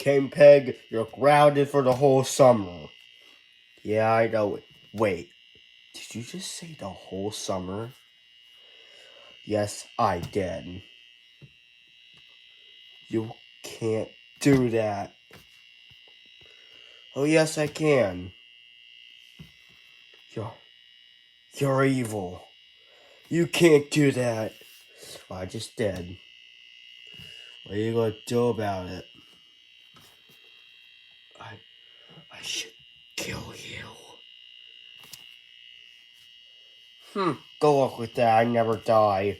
King Pig, you're grounded for the whole summer. Yeah, I know. Wait, did you just say the whole summer? Yes, I did. You can't do that. Oh, yes, I can. You're evil. You can't do that. Well, I just did. What are you gonna do about it? I should kill you. Good luck with that. I never die.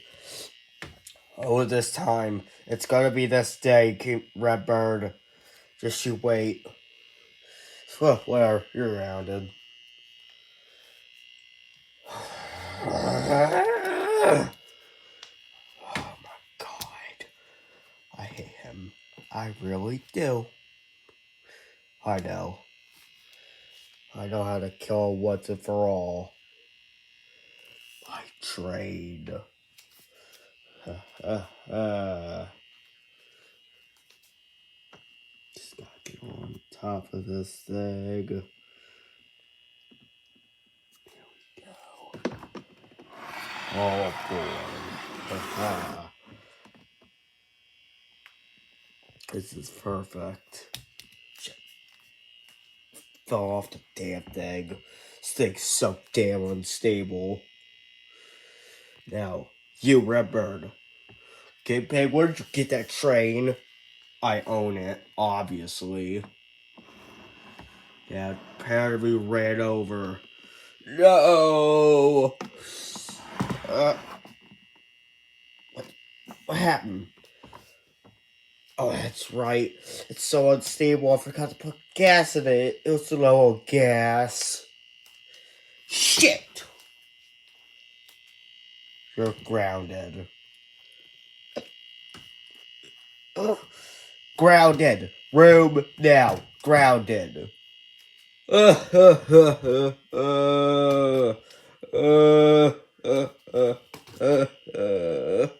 Oh, this time. It's gonna be this day, Redbird. Just you wait. Well, whatever. You're grounded. Oh my god. I hate him. I really do. I know. I know how to kill once and for all. I trade. Just gotta get on top of this thing. Here we go. Oh boy. This is perfect. Shit. Fell off the damn thing. This thing's so damn unstable. Now, you Redbird. Okay, Pig, where did you get that train? I own it, obviously. Yeah, apparently ran over. No! What happened? Oh, that's right. It's so unstable, I forgot to put gas in it. It was low on gas. Shit! You're grounded. Grounded. Room now. Grounded.